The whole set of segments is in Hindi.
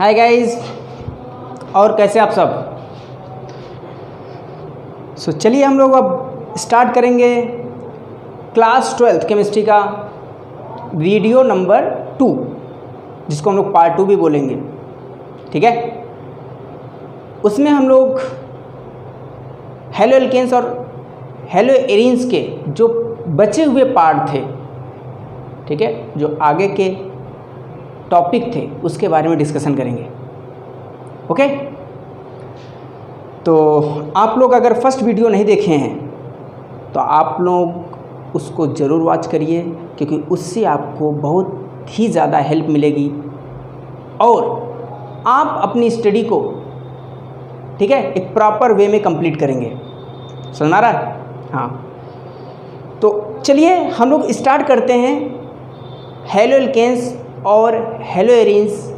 हाय गाइस, और कैसे आप सब। चलिए हम लोग अब स्टार्ट करेंगे क्लास 12th केमिस्ट्री का वीडियो नंबर 2, जिसको हम लोग पार्ट 2 भी बोलेंगे। ठीक है, उसमें हम लोग हेलो एल्केन्स और हेलो एरीन्स के जो बचे हुए पार्ट थे, ठीक है, जो आगे के टॉपिक थे उसके बारे में डिस्कशन करेंगे। ओके, तो आप लोग अगर फर्स्ट वीडियो नहीं देखे हैं तो आप लोग उसको ज़रूर वॉच करिए, क्योंकि उससे आपको बहुत ही ज़्यादा हेल्प मिलेगी और आप अपनी स्टडी को, ठीक है, एक प्रॉपर वे में कंप्लीट करेंगे। समझ आ रहा है? हाँ, तो चलिए हम लोग स्टार्ट करते हैं हेलो एल्केन्स और हेलो एरीन्स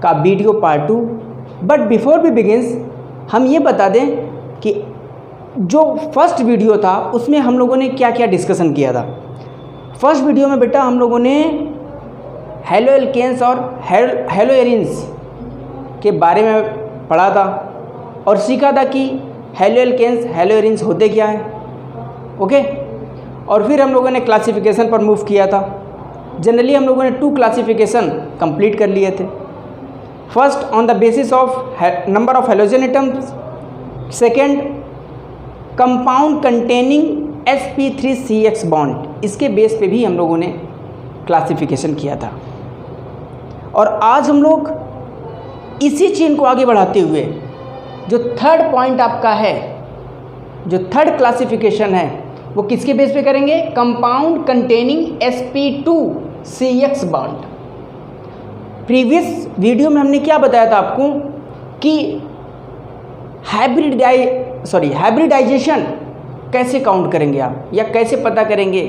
का video part 2। But before we begins हम ये बता दें कि जो फर्स्ट वीडियो था उसमें हम लोगों ने क्या क्या डिस्कशन किया था। फर्स्ट वीडियो में बेटा हम लोगों ने हेलो एल्केन्स और हेलो एरीन्स के बारे में पढ़ा था और सीखा था कि हेलो एल्केन्स हेलो एरीन्स होते क्या है। ओके, और फिर हम लोगों ने क्लासिफिकेशन पर मूव किया था। जनरली हम लोगों ने 2 क्लासिफिकेशन कंप्लीट कर लिए थे। First on the basis of number of halogen atoms, second compound containing sp3CX bond, इसके बेस पे भी हम लोगों ने क्लासिफिकेशन किया था। और आज हम लोग इसी चेन को आगे बढ़ाते हुए जो थर्ड पॉइंट आपका है, जो थर्ड क्लासिफिकेशन है, वो किसके बेस पे करेंगे? Compound containing sp2CX bond. Previous video में हमने क्या बताया था आपको कि हाइब्रिडाइजेशन कैसे काउंट करेंगे आप, या कैसे पता करेंगे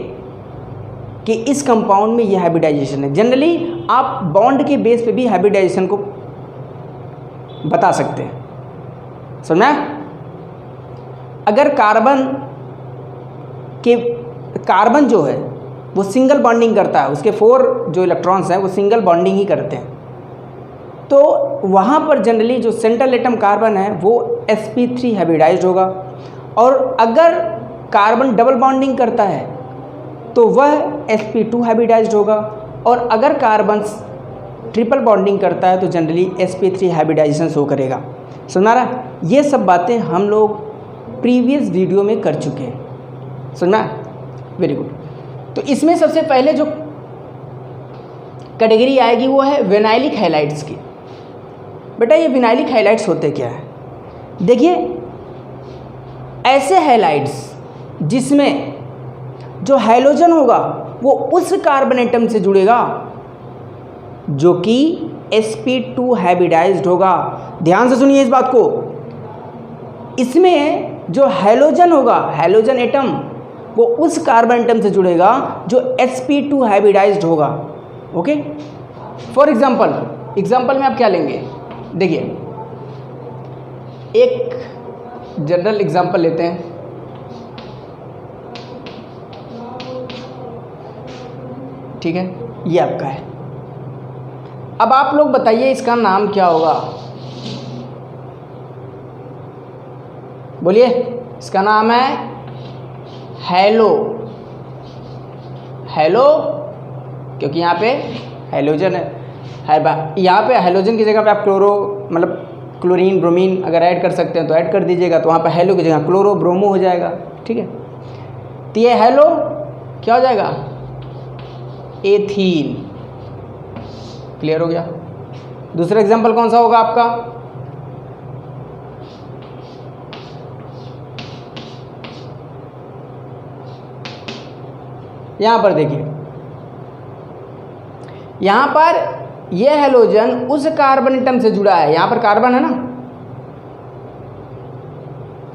कि इस कंपाउंड में ये हाइब्रिडाइजेशन है। जनरली आप बॉन्ड के बेस पे भी हाइब्रिडाइजेशन को बता सकते हैं। समझा? अगर कार्बन जो है वो सिंगल बॉन्डिंग करता है, उसके 4 जो इलेक्ट्रॉन्स हैं वो सिंगल बॉन्डिंग ही करते हैं, तो वहाँ पर जनरली जो सेंट्रल एटम कार्बन है वो sp3 हाइब्रिडाइज्ड होगा। और अगर कार्बन डबल बॉन्डिंग करता है तो वह sp2 हाइब्रिडाइज्ड होगा। और अगर कार्बन ट्रिपल बॉन्डिंग करता है तो जनरली sp3 हाइब्रिडाइजेशन शो करेगा। सुना रहा? ये सब बातें हम लोग प्रीवियस वीडियो में कर चुके हैं। सुना? Very good. तो इसमें सबसे पहले जो कैटेगरी आएगी वो है विनाइलिक हैलाइड्स की। बेटा ये विनाइलिक हैलाइड्स होते क्या है? देखिए, ऐसे हैलाइड्स जिसमें जो हैलोजन होगा वो उस कार्बन एटम से जुड़ेगा जो कि sp2 हाइब्रिडाइज्ड होगा। ध्यान से सुनिए इस बात को। इसमें जो हैलोजन होगा, हैलोजन एटम, वो उस कार्बन एटम से जुड़ेगा जो sp2 हाइब्रिडाइज्ड होगा। ओके, फॉर एग्जाम्पल में आप क्या लेंगे? देखिए, एक जनरल एग्जाम्पल लेते हैं। ठीक है, ये आपका है। अब आप लोग बताइए इसका नाम क्या होगा? बोलिए। इसका नाम है हेलो। हेलो क्योंकि यहाँ पे हैलोजन है। यहाँ पे हैलोजन की जगह पे आप क्लोरीन ब्रोमीन अगर ऐड कर सकते हैं तो ऐड कर दीजिएगा, तो वहाँ पे हेलो की जगह क्लोरो ब्रोमो हो जाएगा। ठीक है, तो ये हेलो क्या हो जाएगा? एथीन। क्लियर हो गया? दूसरा एग्जांपल कौन सा होगा आपका? यहाँ पर देखिए, यहाँ पर यह हैलोजन उस कार्बन एटम से जुड़ा है। यहाँ पर कार्बन है ना,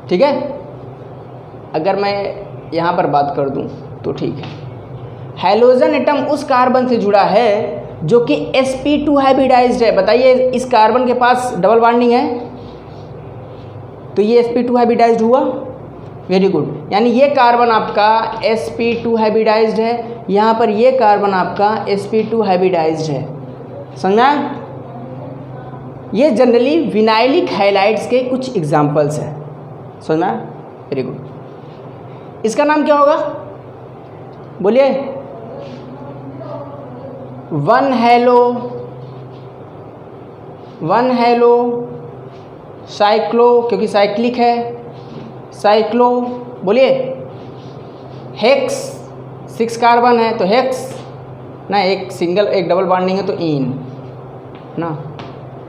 ठीक है। अगर मैं यहाँ पर बात कर दूँ तो ठीक है, हैलोजन एटम उस कार्बन से जुड़ा है जो कि sp2 हाइब्रिडाइज्ड है। बताइए, इस कार्बन के पास डबल बॉन्डिंग है तो ये sp2 हाइब्रिडाइज्ड हुआ। वेरी गुड, यानी ये कार्बन आपका sp2 हाइब्रिडाइज्ड है, यहाँ पर ये कार्बन आपका sp2 हाइब्रिडाइज्ड है। समझा? ये जनरली विनाइलिक हैलाइड्स के कुछ एग्जाम्पल्स हैं। समझ में? Very good. इसका नाम क्या होगा? बोलिए। 1 हेलो साइक्लो, क्योंकि साइक्लिक है, साइक्लो। बोलिए। हेक्स, 6 कार्बन है तो हेक्स ना, एक सिंगल एक डबल बॉन्डिंग है तो इन ना।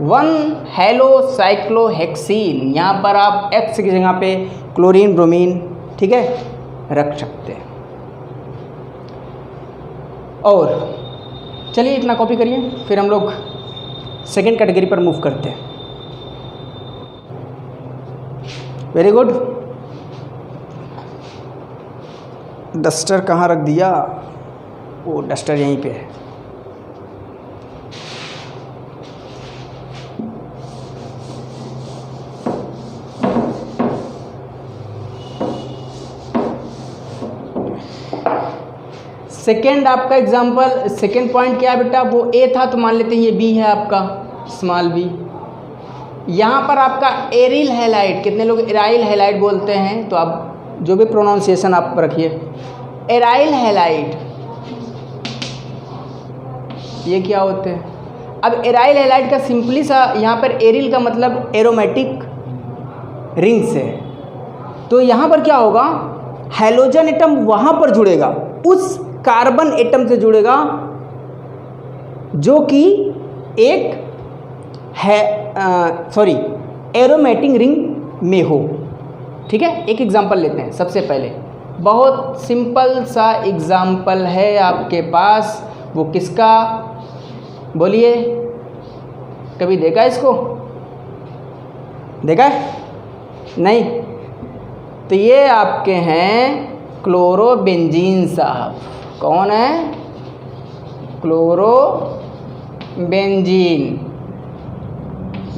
1 हेलो साइक्लो हेक्सीन, यहाँ पर आप एक्स की जगह पे क्लोरीन ब्रोमीन, ठीक है, रख सकते हैं। और चलिए इतना कॉपी करिए, फिर हम लोग सेकेंड कैटेगरी पर मूव करते हैं। Very good. डस्टर कहाँ रख दिया? वो डस्टर यहीं पे है। सेकेंड आपका एग्जाम्पल, सेकेंड पॉइंट क्या है बेटा? वो ए था तो मान लेते हैं ये बी है आपका, स्मॉल बी। यहाँ पर आपका एरिल हैलाइड, कितने लोग एराइल हैलाइड बोलते हैं, तो आप जो भी प्रोनाउंसिएशन आप रखिए। एराइल हैलाइड ये क्या होते हैं? अब एराइल हैलाइड का सिंपली सा, यहाँ पर एरिल का मतलब एरोमेटिक रिंग से है, तो यहाँ पर क्या होगा? हैलोजन एटम वहाँ पर जुड़ेगा, उस कार्बन एटम से जुड़ेगा जो कि एक है एरोमेटिक रिंग में हो। ठीक है, एक एग्जांपल लेते हैं। सबसे पहले बहुत सिंपल सा एग्जांपल है आपके पास, वो किसका? बोलिए। कभी देखा इसको? देखा है? नहीं? तो ये आपके हैं क्लोरोबेंजीन साहब। कौन है? क्लोरोबेंजीन।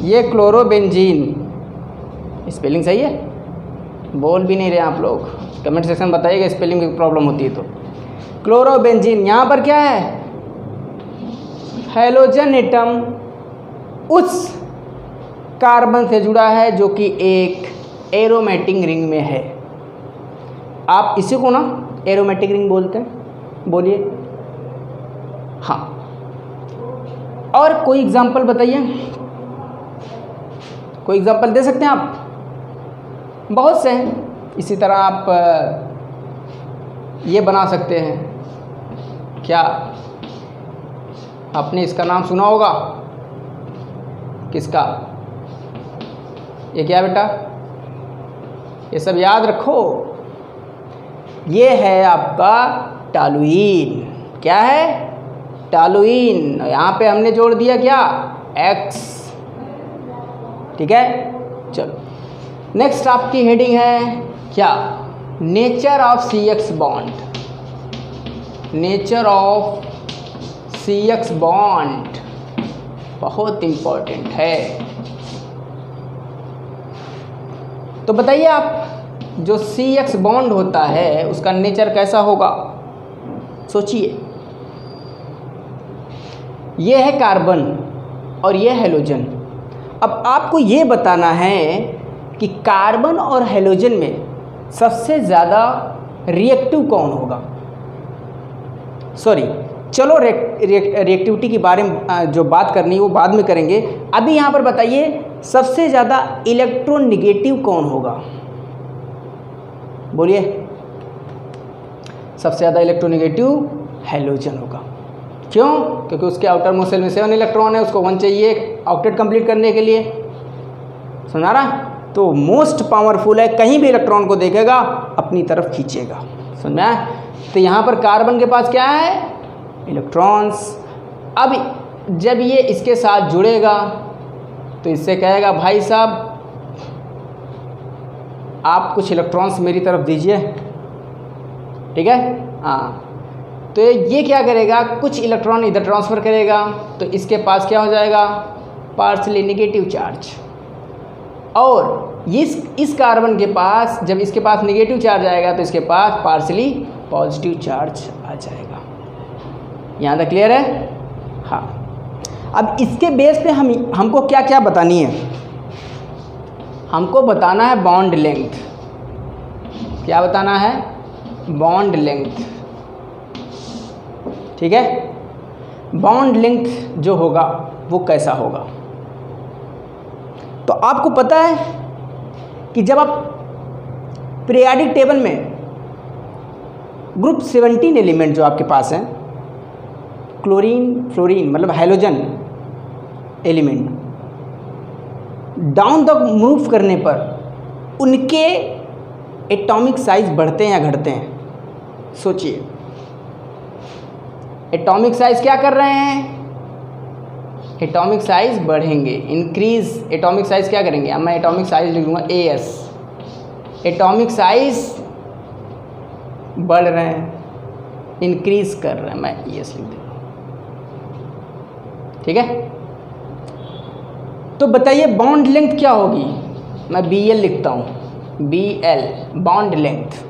ये क्लोरोबेंजीन, स्पेलिंग सही है? बोल भी नहीं रहे आप लोग, कमेंट सेक्शन बताइएगा स्पेलिंग में प्रॉब्लम होती है तो। क्लोरोबेंजीन, यहाँ पर क्या है? हैलोजन एटम उस कार्बन से जुड़ा है जो कि एक एरोमेटिक रिंग में है। आप इसी को ना एरोमेटिक रिंग बोलते हैं। बोलिए। हाँ, और कोई एग्जांपल बताइए, कोई एग्जांपल दे सकते हैं आप? बहुत से हैं। इसी तरह आप ये बना सकते हैं। क्या आपने इसका नाम सुना होगा? किसका? ये क्या बेटा? ये सब याद रखो। ये है आपका टॉलुइन। क्या है? टॉलुइन। यहाँ पे हमने जोड़ दिया क्या? X। ठीक है, चलो नेक्स्ट आपकी हेडिंग है क्या? Nature of CX bond. Nature of CX bond बहुत इंपॉर्टेंट है। तो बताइए आप, जो CX बॉन्ड होता है उसका नेचर कैसा होगा? सोचिए। ये है कार्बन और ये हैलोजन। अब आपको ये बताना है कि कार्बन और हैलोजन में सबसे ज़्यादा रिएक्टिव कौन होगा? सॉरी, चलो रिएक्टिविटी के बारे में जो बात करनी है वो बाद में करेंगे। अभी यहाँ पर बताइए सबसे ज़्यादा इलेक्ट्रोनेगेटिव कौन होगा? बोलिए। सबसे ज़्यादा इलेक्ट्रोनेगेटिव हैलोजन होगा। क्यों? क्योंकि उसके आउटर मोस्ट शेल में 7 इलेक्ट्रॉन है, उसको 1 चाहिए ऑक्टेट कंप्लीट करने के लिए। समझा रहा? तो मोस्ट पावरफुल है, कहीं भी इलेक्ट्रॉन को देखेगा अपनी तरफ खींचेगा। समझ में आया? तो यहाँ पर कार्बन के पास क्या है? इलेक्ट्रॉन्स। अब जब ये इसके साथ जुड़ेगा तो इससे कहेगा भाई साहब आप कुछ इलेक्ट्रॉन्स मेरी तरफ दीजिए। ठीक है? हाँ, तो ये क्या करेगा? कुछ इलेक्ट्रॉन इधर ट्रांसफ़र करेगा, तो इसके पास क्या हो जाएगा? Partially negative charge. और इस कार्बन के पास जब इसके पास नेगेटिव चार्ज आएगा तो इसके पास पार्शली पॉजिटिव चार्ज आ जाएगा। यहाँ तक क्लियर है? हाँ। अब इसके बेस पे हमको क्या क्या बतानी है, हमको बताना है बॉन्ड लेंथ। क्या बताना है? Bond length. ठीक है, बॉन्ड लेंथ जो होगा वो कैसा होगा। तो आपको पता है कि जब आप पीरियोडिक टेबल में ग्रुप 17 एलिमेंट जो आपके पास हैं, क्लोरीन फ्लोरीन मतलब halogen element, down the move करने पर उनके एटॉमिक साइज बढ़ते हैं या घटते हैं? सोचिए, एटॉमिक साइज क्या कर रहे हैं? एटॉमिक साइज बढ़ेंगे, इंक्रीज। एटॉमिक साइज क्या करेंगे? अब मैं एटॉमिक साइज लिख दूंगा AS। एटॉमिक साइज बढ़ रहे हैं, इंक्रीज कर रहे हैं, मैं ES लिख दूंगा। ठीक है, तो बताइए बॉन्ड लेंथ क्या होगी? मैं BL लिखता हूँ, BL bond length.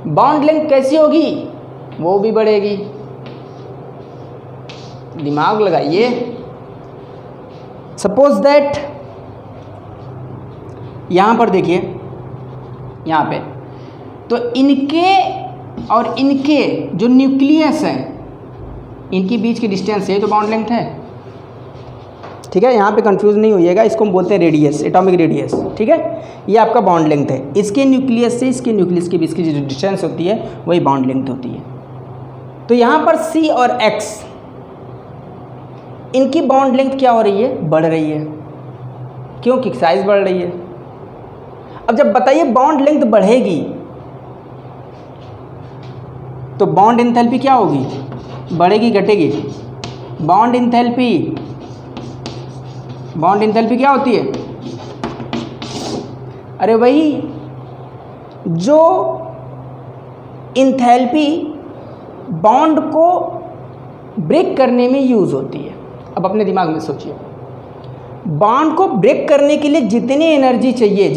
Bond length कैसी होगी? वो भी बढ़ेगी। दिमाग लगाइए। सपोज दैट यहाँ पर देखिए, यहाँ पे तो इनके और इनके जो न्यूक्लियस हैं, इनके बीच की डिस्टेंस है तो बॉन्ड लेंथ है। ठीक है, यहाँ पे कंफ्यूज नहीं होइएगा, इसको हम बोलते हैं रेडियस, एटॉमिक रेडियस। ठीक है, ये आपका बॉन्ड लेंथ है। इसके न्यूक्लियस से इसके न्यूक्लियस के बीच की जो डिस्टेंस होती है वही बॉन्ड लेंथ होती है। तो यहाँ पर C और X, इनकी बॉन्ड लेंथ क्या हो रही है? बढ़ रही है, क्योंकि साइज बढ़ रही है। अब जब बताइए बॉन्ड लेंथ बढ़ेगी तो बॉन्ड एंथैल्पी क्या होगी? बढ़ेगी घटेगी? बॉन्ड एंथैल्पी क्या होती है? अरे वही जो एंथैल्पी बॉन्ड को ब्रेक करने में यूज़ होती है। अब अपने दिमाग में सोचिए, बॉन्ड को ब्रेक करने के लिए जितनी एनर्जी चाहिए,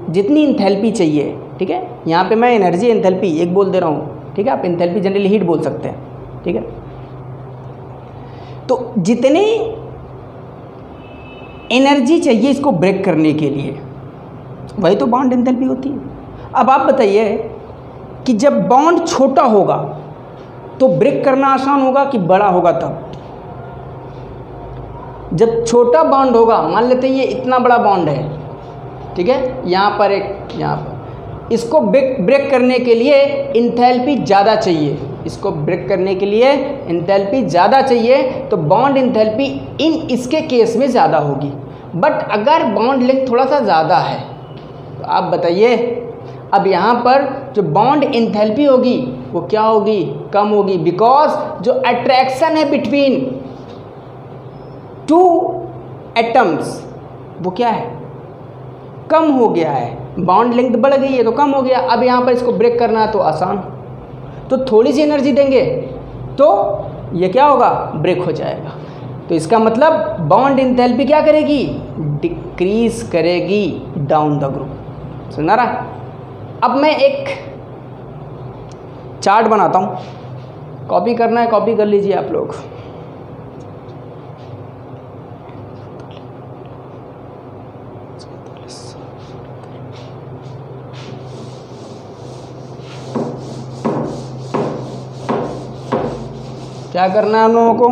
जितनी एंथैल्पी चाहिए, ठीक है, यहाँ पे मैं एनर्जी एंथैल्पी एक बोल दे रहा हूँ, ठीक है, आप एंथैल्पी जनरली हीट बोल सकते हैं। ठीक है, तो जितनी एनर्जी चाहिए इसको ब्रेक करने के लिए, वही तो बॉन्ड एंथैल्पी होती है। अब आप बताइए कि जब बॉन्ड छोटा होगा तो ब्रेक करना आसान होगा कि बड़ा होगा? तब जब छोटा बॉन्ड होगा, मान लेते हैं ये इतना बड़ा बॉन्ड है, ठीक है, यहाँ पर एक, यहाँ पर, इसको ब्रेक करने के लिए एंथैल्पी ज़्यादा चाहिए, इसको ब्रेक करने के लिए एंथैल्पी ज़्यादा चाहिए, तो बॉन्ड एंथैल्पी इसके केस में ज़्यादा होगी। बट अगर बॉन्ड लेंथ थोड़ा सा ज़्यादा है तो आप बताइए, अब यहाँ पर जो बॉन्ड एंथैल्पी होगी वो क्या होगी? कम होगी, बिकॉज जो अट्रैक्शन है बिटवीन टू एटम्स वो क्या है? कम हो गया है। बॉन्ड लेंथ बढ़ गई है तो कम हो गया। अब यहाँ पर इसको ब्रेक करना है तो आसान, तो थोड़ी सी एनर्जी देंगे तो ये क्या होगा? ब्रेक हो जाएगा। तो इसका मतलब बॉन्ड एंथैल्पी क्या करेगी? डिक्रीज करेगी डाउन द ग्रुप। सुना रहा? अब मैं एक चार्ट बनाता हूँ, कॉपी करना है कॉपी कर लीजिए आप लोग। क्या करना है हम लोगों को?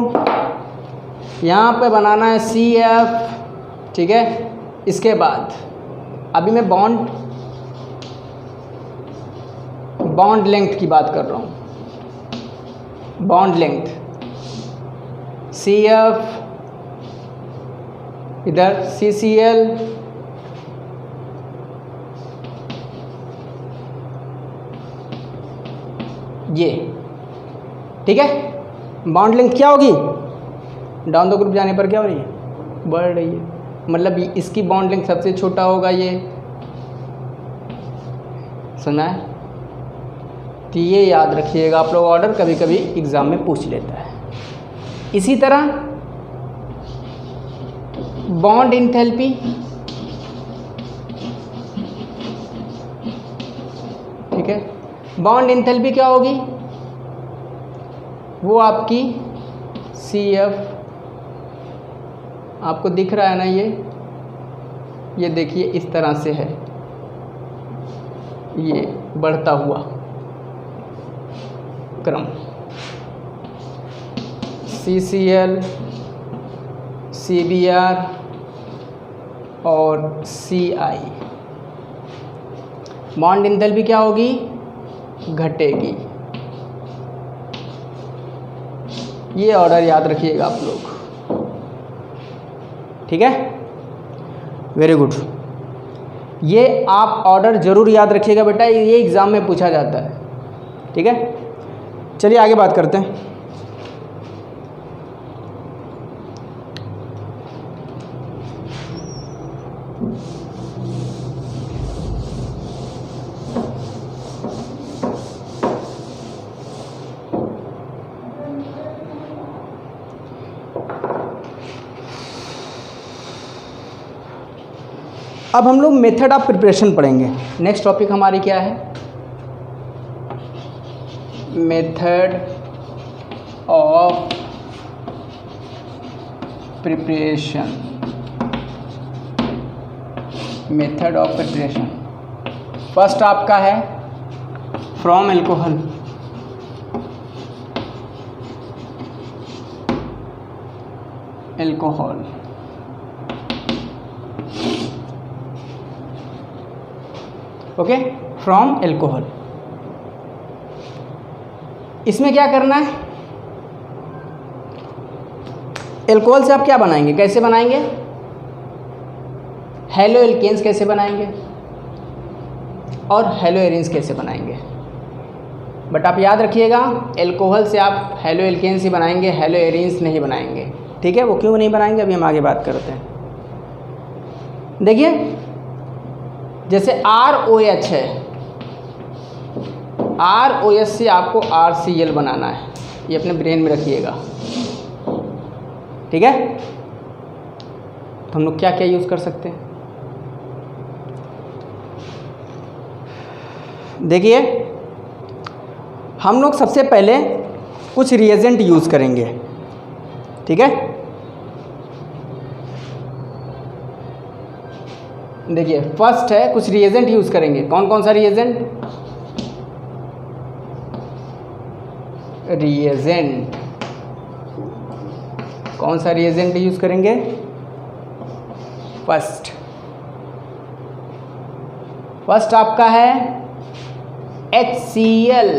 यहाँ पे बनाना है CF, ठीक है। इसके बाद अभी मैं बॉन्ड लेंथ की बात कर रहा हूँ। बॉन्ड लेंथ CF, इधर CCl, ये, ठीक है। बॉन्ड लेंथ क्या होगी? डाउन द ग्रुप जाने पर क्या हो रही है? बढ़ रही है। मतलब इसकी बॉन्ड लेंथ सबसे छोटा होगा ये, सुना है? तो ये याद रखिएगा आप लोग, ऑर्डर कभी कभी एग्ज़ाम में पूछ लेता है। इसी तरह बॉन्ड एंथैल्पी, ठीक है। बॉन्ड एंथैल्पी क्या होगी? वो आपकी CF आपको दिख रहा है ना, ये देखिए इस तरह से है, ये बढ़ता हुआ क्रम CCl, CBr और Ci। बॉन्ड एंथैल्पी क्या होगी? घटेगी। ये ऑर्डर याद रखिएगा आप लोग, ठीक है? Very good. ये आप ऑर्डर ज़रूर याद रखिएगा बेटा, ये एग्ज़ाम में पूछा जाता है, ठीक है? चलिए आगे बात करते हैं। अब हम लोग मेथड ऑफ प्रिपरेशन पढ़ेंगे। नेक्स्ट टॉपिक हमारी क्या है? Method of preparation. Method of preparation first आपका है from alcohol. Alcohol okay, from alcohol. इसमें क्या करना है? एल्कोहल से आप क्या बनाएंगे, कैसे बनाएंगे? हेलो एल्केन्स कैसे बनाएंगे और हेलो एरिन्स कैसे बनाएंगे। बट आप याद रखिएगा, एल्कोहल से आप हेलो एल्केन्स ही बनाएंगे, हेलो एरिन्स नहीं बनाएंगे, ठीक है? वो क्यों नहीं बनाएंगे अभी हम आगे बात करते हैं। देखिए जैसे ROH है, ROH से आपको RCl बनाना है, ये अपने ब्रेन में रखिएगा, ठीक है? तो हम लोग क्या क्या यूज़ कर सकते हैं? देखिए हम लोग सबसे पहले कुछ रिएजेंट यूज़ करेंगे, ठीक है? देखिए फर्स्ट है कुछ रिएजेंट यूज़ करेंगे। कौन कौन सा रिएजेंट? रिएजेंट कौन सा रिएजेंट यूज़ करेंगे? फर्स्ट आपका है HCl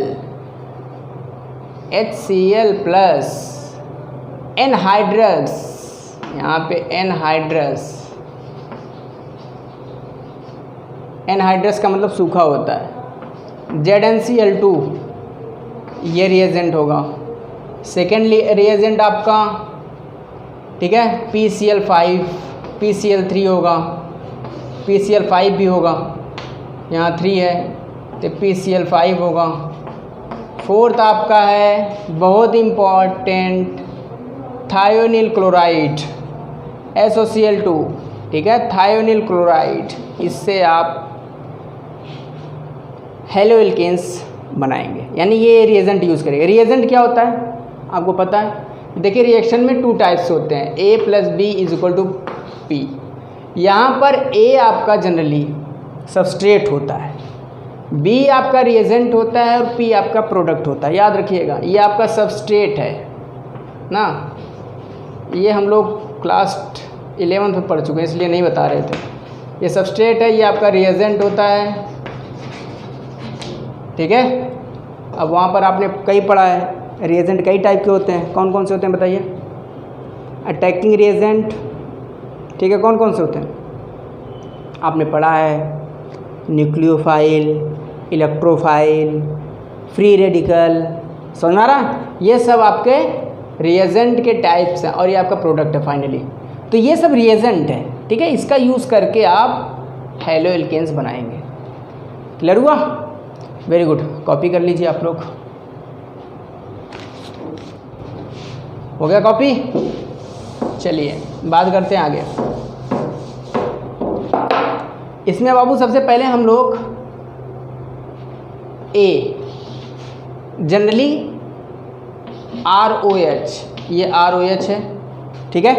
प्लस एनहाइड्रस। यहाँ पे एनहाइड्रस का मतलब सूखा होता है। ZnCl2 ये रिएजेंट होगा। सेकेंड रिएजेंट आपका, ठीक है, PCl5 PCl3 होगा, PCl5 भी होगा, यहाँ 3 है तो PCl5 होगा। फोर्थ आपका है बहुत इम्पॉर्टेंट थायोनिल क्लोराइड SOCl2, ठीक है, थायोनिल क्लोराइड। इससे आप हेलो एल्केन्स बनाएंगे, यानी ये रिएजेंट यूज़ करेंगे। रिएजेंट क्या होता है आपको पता है? देखिए रिएक्शन में 2 टाइप्स होते हैं, A + B = P। यहाँ पर A आपका जनरली सबस्ट्रेट होता है, B आपका रिएजेंट होता है और P आपका प्रोडक्ट होता है। याद रखिएगा ये आपका सबस्ट्रेट है ना, ये हम लोग क्लास 11th में पढ़ चुके हैं इसलिए नहीं बता रहे थे। ये सबस्ट्रेट है, ये आपका रिएजेंट होता है, ठीक है। अब वहाँ पर आपने कई पढ़ा है, रिएजेंट कई टाइप के होते हैं। कौन कौन से होते हैं बताइए? अटैकिंग रिएजेंट, ठीक है, कौन कौन से होते हैं आपने पढ़ा है? न्यूक्लियोफाइल, इलेक्ट्रोफाइल, फ्री रेडिकल, समझ में आ रहा? ये सब आपके रिएजेंट के टाइप्स हैं और ये आपका प्रोडक्ट है फाइनली। तो ये सब रिएजेंट है, ठीक है, इसका यूज़ करके आप हेलो एल्केन्स बनाएंगे। क्लियर हुआ? वेरी गुड, कॉपी कर लीजिए आप लोग। हो गया कॉपी? चलिए बात करते हैं आगे। इसमें बाबू सबसे पहले हम लोग A जनरली ROH, ये ROH है, ठीक है।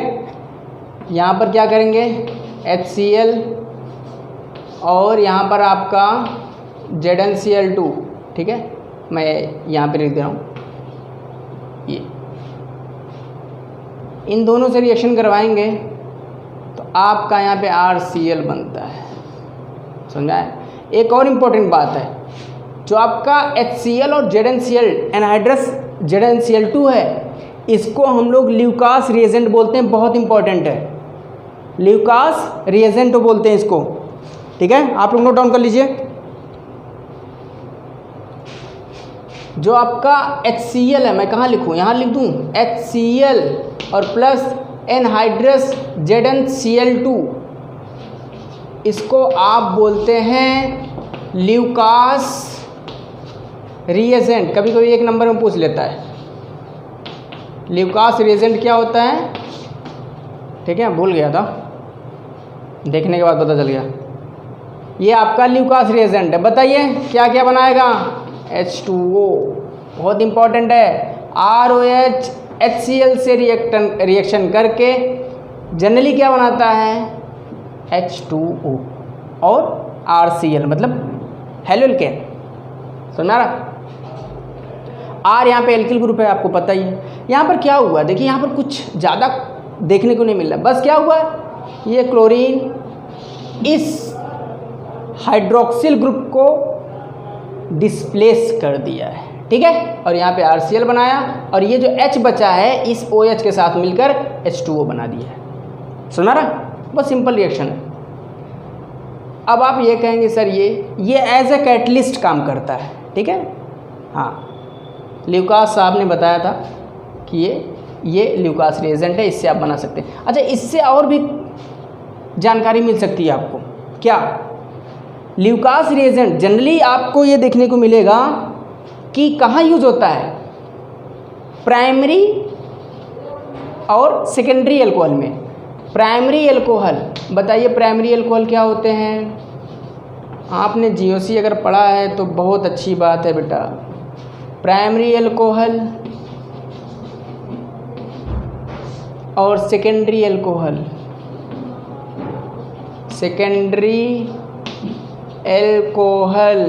यहाँ पर क्या करेंगे HCl और यहाँ पर आपका ZnCl2, ठीक है, मैं यहाँ पे लिख दे रहा हूँ। ये इन दोनों से रिएक्शन करवाएंगे तो आपका यहाँ पे RCl बनता है। समझा है? एक और इम्पोर्टेंट बात है, जो आपका HCl और ZnCl एनहाइड्रस ZnCl2 है, इसको हम लोग ल्यूकास रिएजेंट बोलते हैं। बहुत इंपॉर्टेंट है, ल्यूकास रिएजेंट बोलते हैं इसको, ठीक है, आप लोग नोट डाउन कर लीजिए। जो आपका HCl है, मैं कहाँ लिखूँ, यहाँ लिख दूँ HCl और प्लस एनहाइड्रस ZnCl2, इसको आप बोलते हैं ल्यूकास रिएजेंट। कभी कभी एक नंबर में पूछ लेता है ल्यूकास रिएजेंट क्या होता है, ठीक है, भूल गया था, देखने के बाद पता चल गया। ये आपका ल्यूकास रिएजेंट है। बताइए क्या क्या बनाएगा, H2O, बहुत इंपॉर्टेंट है। ROH HCl से रिएक्शन करके जनरली क्या बनाता है, H2O और RCl, मतलब हेलोल्केन। समझ आ रहा? R यहाँ पे एल्किल ग्रुप है, आपको पता ही है। यहाँ पर क्या हुआ, देखिए यहाँ पर कुछ ज़्यादा देखने को नहीं मिल रहा, बस क्या हुआ, ये क्लोरीन इस हाइड्रोक्सिल ग्रुप को डिस्प्लेस कर दिया है, ठीक है, और यहाँ पे RCl बनाया, और ये जो H बचा है इस OH के साथ मिलकर H2O बना दिया है। सुना रहा? बस सिंपल रिएक्शन है। अब आप ये कहेंगे सर ये एज ए कैटलिस्ट काम करता है, ठीक है। हाँ, ल्यूकास साहब ने बताया था कि ये ल्यूकास रिएजेंट है, इससे आप बना सकते हैं। अच्छा, इससे और भी जानकारी मिल सकती है आपको। क्या? ल्यूकास रिएजेंट जनरली आपको ये देखने को मिलेगा कि कहाँ यूज होता है, प्राइमरी और सेकेंडरी अल्कोहल में। प्राइमरी अल्कोहल, बताइए प्राइमरी अल्कोहल क्या होते हैं? आपने GOC अगर पढ़ा है तो बहुत अच्छी बात है बेटा। प्राइमरी अल्कोहल और secondary alcohol, secondary alcohol,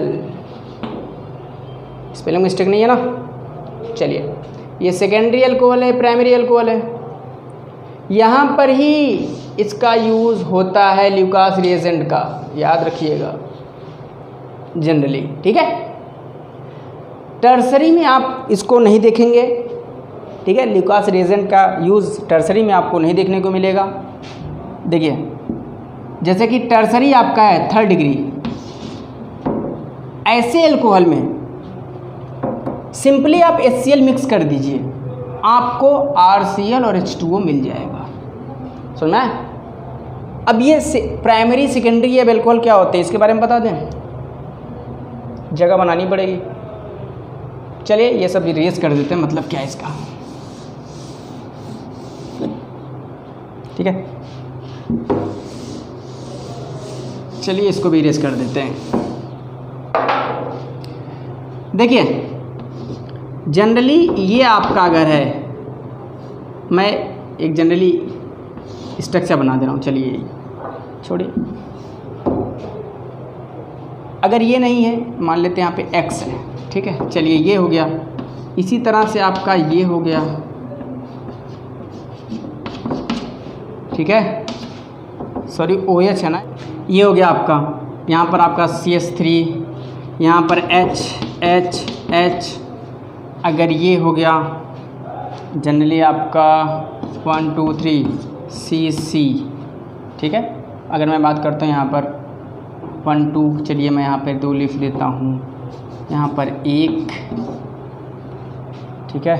spelling mistake नहीं है ना? चलिए, ये सेकेंडरी अल्कोहल है, प्राइमरी अल्कोहल है। यहाँ पर ही इसका यूज़ होता है ल्यूकास रिएजेंट का, याद रखिएगा जनरली, ठीक है। टर्सरी में आप इसको नहीं देखेंगे, ठीक है, ल्यूकास रिएजेंट का यूज़ टर्सरी में आपको नहीं देखने को मिलेगा। देखिए, जैसे कि टर्सरी आपका है 3rd डिग्री, ऐसे अल्कोहल में सिंपली आप HCl मिक्स कर दीजिए, आपको RCl और H2O मिल जाएगा। सुनना है? अब ये प्राइमरी सेकेंडरी ये अल्कोहल क्या होते हैं, इसके बारे में बता दें, जगह बनानी पड़ेगी। चलिए ये सब इरेज कर देते हैं, मतलब क्या है इसका, ठीक है। चलिए इसको भी इरेज कर देते हैं। देखिए, जनरली ये आपका अगर है, मैं एक जनरली स्ट्रक्चर बना दे रहा हूँ, चलिए छोड़िए। अगर ये नहीं है, मान लेते हैं यहाँ पे X है, ठीक है, चलिए ये हो गया। इसी तरह से आपका ये हो गया, ठीक है, सॉरी OH है ना, ये हो गया आपका। यहाँ पर आपका CH3, यहाँ पर H। अगर ये हो गया जनरली आपका 1 2 3 CC, ठीक है। अगर मैं बात करता हूँ यहाँ पर 1 2, चलिए मैं यहाँ पर 2 लिख देता हूँ, यहाँ पर 1, ठीक है।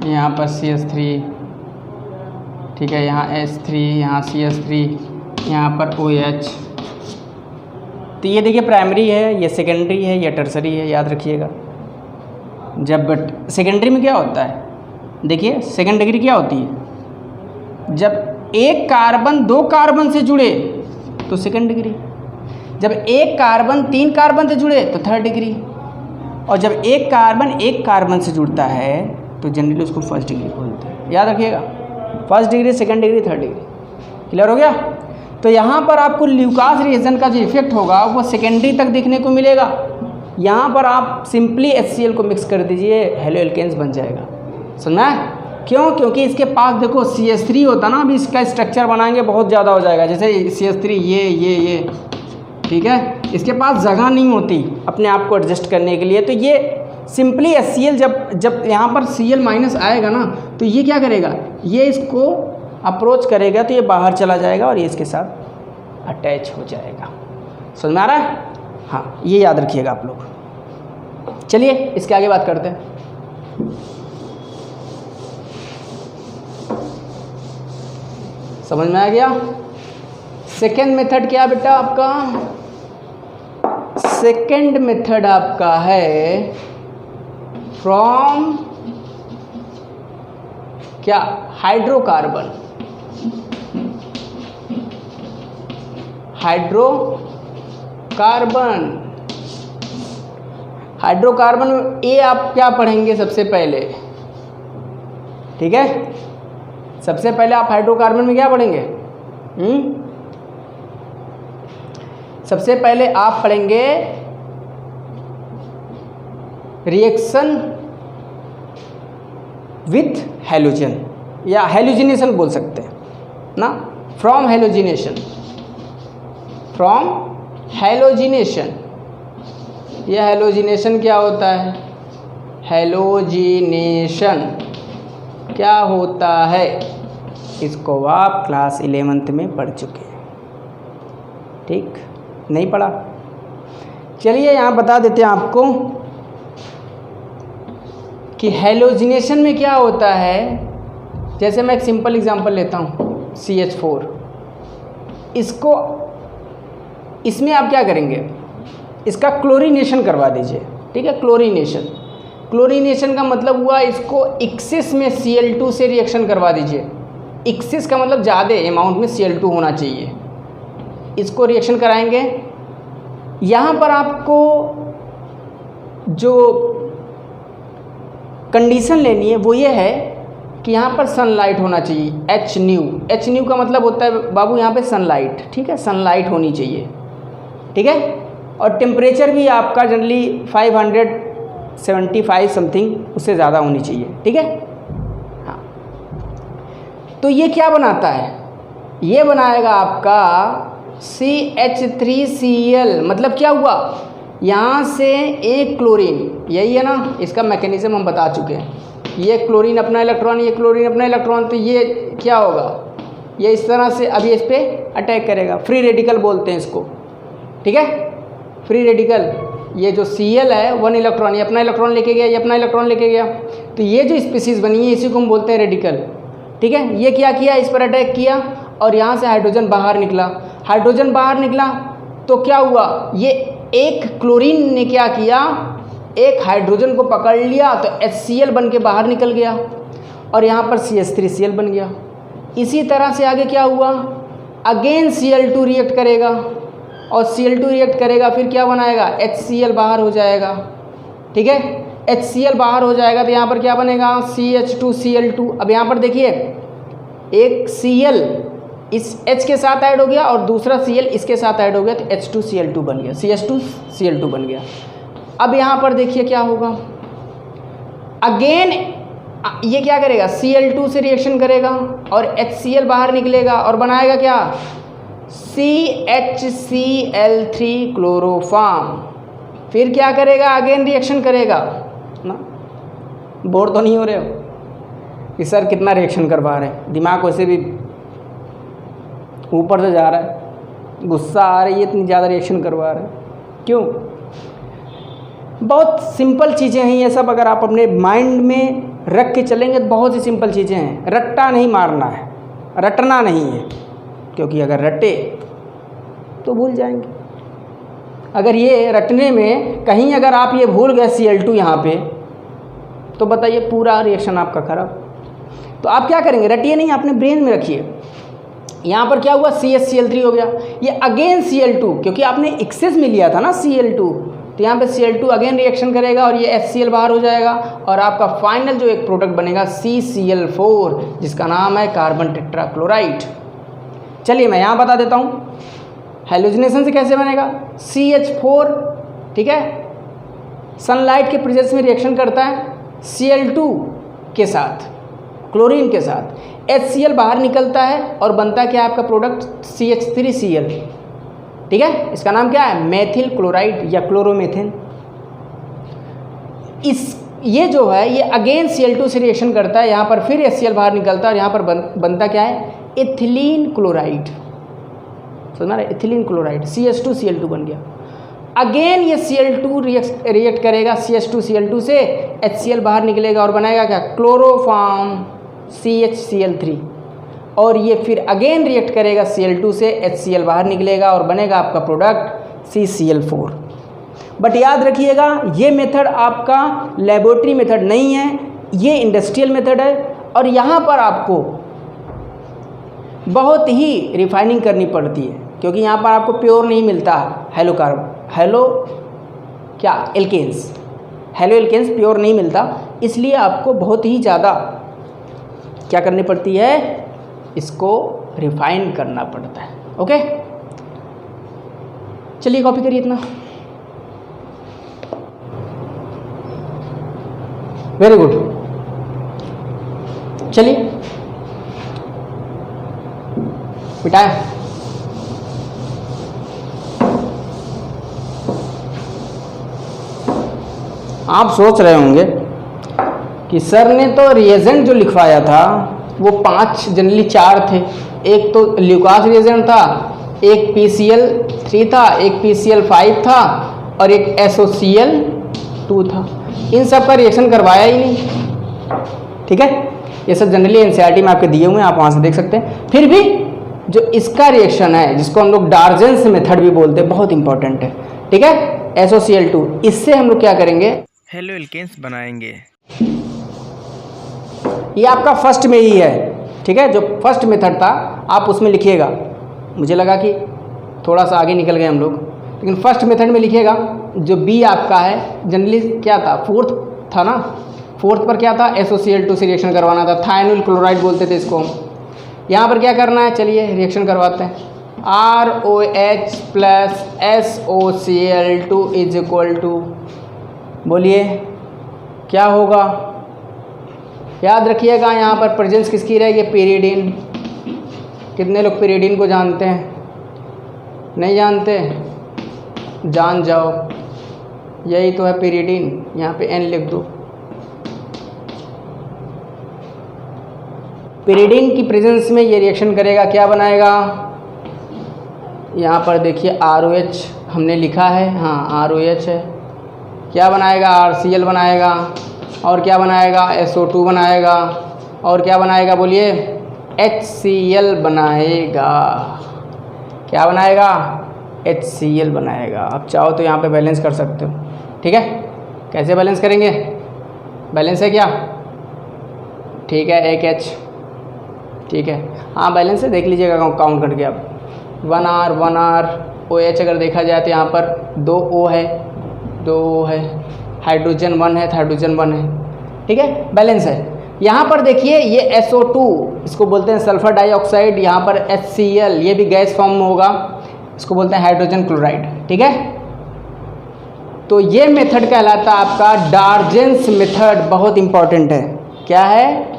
यहाँ पर CH3, ठीक है, यहाँ H3, यहाँ CH3, यहाँ पर OH। तो ये देखिए प्राइमरी है, ये सेकेंडरी है, ये टर्सरी है, याद रखिएगा। जब सेकेंडरी में क्या होता है, देखिए सेकेंड डिग्री क्या होती है, जब एक कार्बन 2 कार्बन से जुड़े तो सेकेंड डिग्री, जब एक कार्बन 3 कार्बन से जुड़े तो 3rd डिग्री, और जब एक कार्बन से जुड़ता है तो जनरली उसको फर्स्ट डिग्री बोलते हैं। याद रखिएगा, first degree, second degree, third degree. Clear हो गया? तो यहाँ पर आपको ल्यूकास रिएक्शन का जो इफेक्ट होगा वो सेकेंडरी तक देखने को मिलेगा। यहाँ पर आप सिंपली HCl को मिक्स कर दीजिए, हेलो एल्केन्स बन जाएगा। सुनना है क्यों? क्योंकि इसके पास देखो CH3 होता ना, अभी इसका स्ट्रक्चर बनाएंगे बहुत ज़्यादा हो जाएगा। जैसे CH3 ये ठीक है, इसके पास जगह नहीं होती अपने आप को एडजस्ट करने के लिए। तो ये सिंपली HCl जब यहाँ पर Cl माइनस आएगा ना, तो ये क्या करेगा, ये इसको अप्रोच करेगा तो ये बाहर चला जाएगा और ये इसके साथ अटैच हो जाएगा। समझ में आ रहा है? हाँ, ये याद रखिएगा आप लोग। चलिए इसके आगे बात करते हैं। समझ में आ गया? सेकेंड मेथड क्या बेटा आपका? सेकेंड मेथड आपका है फ्रॉम क्या? हाइड्रोकार्बन। हाइड्रोकार्बन में ए आप क्या पढ़ेंगे सबसे पहले? ठीक है, सबसे पहले आप हाइड्रोकार्बन में क्या पढ़ेंगे? सबसे पहले आप पढ़ेंगे रिएक्शन विथ हैलोजन, या हैलोजिनेशन बोल सकते हैं ना, फ्रॉम हैलोजिनेशन। यह हैलोजिनेशन क्या होता है? हैलोजिनेशन क्या होता है इसको आप क्लास 11th में पढ़ चुके हैं। ठीक, नहीं पढ़ा? चलिए यहाँ बता देते हैं आपको कि हैलोजिनेशन में क्या होता है। जैसे मैं एक सिंपल एग्जांपल लेता हूँ, CH4। इसमें आप क्या करेंगे, इसका क्लोरीनेशन करवा दीजिए। ठीक है, क्लोरीनेशन का मतलब हुआ इसको एक्सेस में Cl2 से रिएक्शन करवा दीजिए। एक्सेस का मतलब ज़्यादा अमाउंट में Cl2 होना चाहिए। इसको रिएक्शन कराएंगे। यहाँ पर आपको जो कंडीशन लेनी है वो ये है कि यहाँ पर सनलाइट होना चाहिए, H न्यू का मतलब होता है बाबू यहाँ पे सनलाइट। ठीक है, सनलाइट होनी चाहिए। ठीक है, और टेम्परेचर भी आपका जनरली 575 समथिंग, उससे ज़्यादा होनी चाहिए। ठीक है, हाँ। तो ये क्या बनाता है? ये बनाएगा आपका CH3Cl। मतलब क्या हुआ, यहाँ से एक क्लोरीन, यही है ना, इसका मैकेनिज्म हम बता चुके हैं। ये क्लोरीन अपना इलेक्ट्रॉन, ये क्लोरीन अपना इलेक्ट्रॉन, तो ये क्या होगा, ये इस तरह से अभी इस पर अटैक करेगा। फ्री रेडिकल बोलते हैं इसको। ठीक है, फ्री रेडिकल। ये जो Cl है 1 इलेक्ट्रॉन, ये अपना इलेक्ट्रॉन लेके गया, ये अपना इलेक्ट्रॉन लेके गया, तो ये जो स्पीसीज बनी है इसी को हम बोलते हैं रेडिकल। ठीक है, ये क्या किया, इस पर अटैक किया और यहाँ से हाइड्रोजन बाहर निकला। तो क्या हुआ, ये एक क्लोरीन ने क्या किया, एक हाइड्रोजन को पकड़ लिया तो HCl बन के बाहर निकल गया और यहाँ पर CH3Cl बन गया। इसी तरह से आगे क्या हुआ, अगेन Cl2 रिएक्ट करेगा और Cl2 रिएक्ट करेगा, फिर क्या बनाएगा, HCl बाहर हो जाएगा। ठीक है, HCl बाहर हो जाएगा तो यहाँ पर क्या बनेगा, CH2Cl2। अब यहाँ पर देखिए, एक Cl इस H के साथ ऐड हो गया और दूसरा Cl इसके साथ ऐड हो गया तो H2Cl2 बन गया, CH2Cl2 बन गया। अब यहाँ पर देखिए क्या होगा, अगेन ये क्या करेगा, Cl2 से रिएक्शन करेगा और HCl बाहर निकलेगा और बनाएगा क्या, CHCl3 क्लोरोफॉर्म। फिर क्या करेगा, अगेन रिएक्शन करेगा ना। बोर तो नहीं हो रहे हो कि सर कितना रिएक्शन करवा रहे हैं, दिमाग वैसे भी ऊपर से जा रहा है, गुस्सा आ रही है, इतनी ज़्यादा रिएक्शन करवा रहे हैं क्यों? बहुत सिंपल चीज़ें हैं ये सब। अगर आप अपने माइंड में रख के चलेंगे तो बहुत ही सिंपल चीज़ें हैं। रट्टा नहीं मारना है, रटना नहीं है, क्योंकि अगर रटे तो भूल जाएंगे। अगर ये रटने में कहीं अगर आप ये भूल गए Cl2 यहाँ पे, तो बताइए पूरा रिएक्शन आपका खराब। तो आप क्या करेंगे, रटिए नहीं, अपने ब्रेन में रखिए। यहाँ पर क्या हुआ, CHCl3 हो गया, ये अगेन Cl2, क्योंकि आपने एक्सेस में लिया था ना Cl2, तो यहाँ पे Cl2 अगेन रिएक्शन करेगा और ये HCl बाहर हो जाएगा और आपका फाइनल जो एक प्रोडक्ट बनेगा CCl4, जिसका नाम है कार्बन टेट्राक्लोराइड। चलिए मैं यहाँ बता देता हूँ हैलोजनेशन से कैसे बनेगा। CH4, ठीक है, सनलाइट के प्रेजेंस में रिएक्शन करता है Cl2 के साथ, क्लोरीन के साथ, HCl बाहर निकलता है और बनता क्या है आपका प्रोडक्ट CH3Cl, ठीक है। इसका नाम क्या है, मेथिल क्लोराइड या क्लोरोमेथेन। ये जो है ये अगेन Cl2 से रिएक्शन करता है, यहाँ पर फिर HCl बाहर निकलता है और यहाँ पर बनता क्या है, एथिलीन क्लोराइड। समझ रहे, एथिलीन क्लोराइड CH2Cl2 बन गया। अगेन ये Cl2 रिएक्ट करेगा CH2Cl2 से, HCl बाहर निकलेगा और बनाएगा क्या, क्लोरोफॉर्म CHCl3, और ये फिर अगेन रिएक्ट करेगा Cl2 से, HCl बाहर निकलेगा और बनेगा आपका प्रोडक्ट CCl4। बट याद रखिएगा ये मेथड आपका लेबोरेटरी मेथड नहीं है, ये इंडस्ट्रियल मेथड है और यहाँ पर आपको बहुत ही रिफाइनिंग करनी पड़ती है, क्योंकि यहाँ पर आपको प्योर नहीं मिलता हेलो एल्केन्स प्योर नहीं मिलता, इसलिए आपको बहुत ही ज़्यादा क्या करनी पड़ती है, इसको रिफाइन करना पड़ता है। ओके, चलिए कॉपी करिए इतना। Very good. चलिए मिटाए। आप सोच रहे होंगे कि सर ने तो रिएजेंट जो लिखवाया था वो 5 जनरली 4 थे, एक तो ल्यूकास रिएजेंट था, एक PCl3 था, एक PCl5 था और एक SOCl2 था। इन सब का रिएक्शन करवाया ही नहीं, ठीक है। ये सब जनरली NCERT में आपके दिए हुए हैं, आप वहाँ से देख सकते हैं। फिर भी जो इसका रिएक्शन है, जिसको हम लोग डार्जेंस मेथड भी बोलते हैं, बहुत इंपॉर्टेंट है, ठीक है। SOCl2, इससे हम लोग क्या करेंगे, हेलो एल्केन्स बनाएंगे। ये आपका फर्स्ट में ही है, ठीक है। जो फर्स्ट मेथड था आप उसमें लिखिएगा, मुझे लगा कि थोड़ा सा आगे निकल गए हम लोग, लेकिन फर्स्ट मेथड में लिखिएगा। जो बी आपका है जनरली क्या था, फोर्थ था ना, फोर्थ पर क्या था, SOCl2 से रिएक्शन करवाना था, थायनिल क्लोराइड बोलते थे इसको हम। यहाँ पर क्या करना है, चलिए रिएक्शन करवाते हैं। ROH plus SOCl2 is equal to, बोलिए क्या होगा, याद रखिएगा यहाँ पर प्रेजेंस किसकी रहेगी, पेरिडीन। कितने लोग पेरिडीन को जानते हैं, नहीं जानते, जान जाओ, यही तो है पेरिडीन। यहाँ पे N लिख दो। पेरिडीन की प्रेजेंस में ये रिएक्शन करेगा, क्या बनाएगा, यहाँ पर देखिए ROH हमने लिखा है, हाँ ROH है, क्या बनाएगा, RCl बनाएगा, और क्या बनाएगा, SO2 बनाएगा, और क्या बनाएगा, बोलिए HCl बनाएगा। क्या बनाएगा, HCl बनाएगा। आप चाहो तो यहाँ पे बैलेंस कर सकते हो, ठीक है। कैसे बैलेंस करेंगे, बैलेंस है क्या, ठीक है, एक H, ठीक है, हाँ बैलेंस है, देख लीजिएगा काउंट करके आप। 1R OH अगर देखा जाए तो यहाँ पर 2 O है, 2 O है, हाइड्रोजन 1 है, हाइड्रोजन 1 है, ठीक है, बैलेंस है। यहाँ पर देखिए ये SO2, इसको बोलते हैं सल्फर डाइऑक्साइड, यहाँ पर HCl, ये भी गैस फॉर्म में होगा, इसको बोलते हैं हाइड्रोजन क्लोराइड, ठीक है। तो ये मेथड कहलाता है आपका डार्जेंस मेथड, बहुत इंपॉर्टेंट है। क्या है,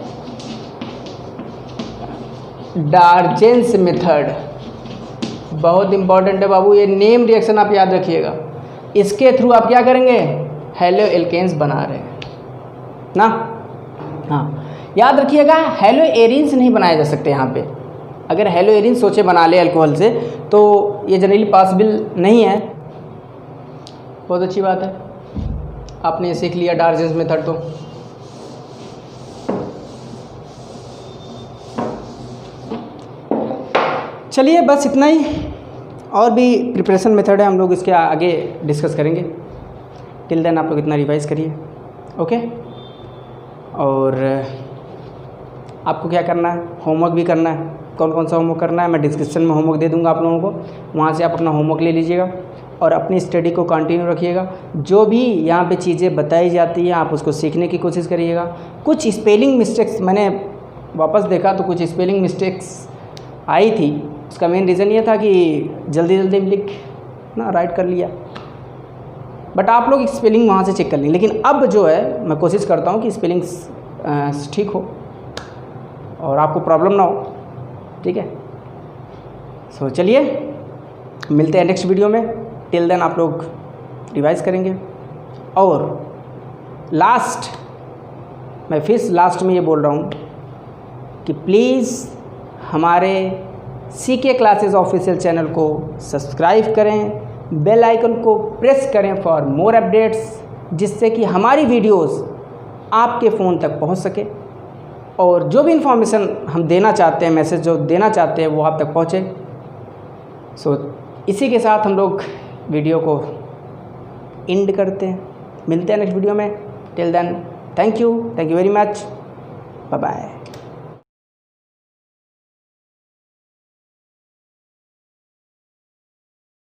डार्जेंस मेथड, बहुत इंपॉर्टेंट है बाबू। ये नेम रिएक्शन आप याद रखिएगा, इसके थ्रू आप क्या करेंगे, हेलो एल्केन्स बना रहे हैं ना, हाँ याद रखिएगा। हेलो एरिन्स नहीं बनाए जा सकते यहाँ पे, अगर हेलो एरिन सोचे बना ले अल्कोहल से तो ये जनरली पॉसिबल नहीं है। बहुत अच्छी बात है, आपने ये सीख लिया डार्जेंस मेथड। तो चलिए बस इतना ही, और भी प्रिपरेशन मेथड है, हम लोग इसके आगे डिस्कस करेंगे। टिल देन आप लोग इतना रिवाइज करिए, ओके। और आपको क्या करना है, होमवर्क भी करना है। कौन कौन सा होमवर्क करना है मैं डिस्क्रिप्शन में होमवर्क दे दूंगा आप लोगों को, वहाँ से आप अपना होमवर्क ले लीजिएगा। और अपनी स्टडी को कंटिन्यू रखिएगा। जो भी यहाँ पे चीज़ें बताई जाती हैं आप उसको सीखने की कोशिश करिएगा। कुछ स्पेलिंग मिस्टेक्स मैंने वापस देखा तो कुछ स्पेलिंग मिस्टेक्स आई थी, उसका मेन रीज़न ये था कि जल्दी जल्दी लिख ना राइट कर लिया, बट आप लोग स्पेलिंग वहाँ से चेक कर लें। लेकिन अब जो है मैं कोशिश करता हूँ कि स्पेलिंग्स ठीक हो और आपको प्रॉब्लम ना हो, ठीक है। सो चलिए मिलते हैं नेक्स्ट वीडियो में। टिल देन आप लोग रिवाइज करेंगे। और मैं फिर लास्ट में ये बोल रहा हूँ कि प्लीज़ हमारे CK क्लासेस ऑफिशियल चैनल को सब्सक्राइब करें, बेल आइकन को प्रेस करें फॉर मोर अपडेट्स, जिससे कि हमारी वीडियोस आपके फ़ोन तक पहुंच सके और जो भी इंफॉर्मेशन हम देना चाहते हैं, मैसेज जो देना चाहते हैं वो आप तक पहुंचे। सो इसी के साथ हम लोग वीडियो को एंड करते हैं। मिलते हैं नेक्स्ट वीडियो में। Till then thank you very much, bye bye.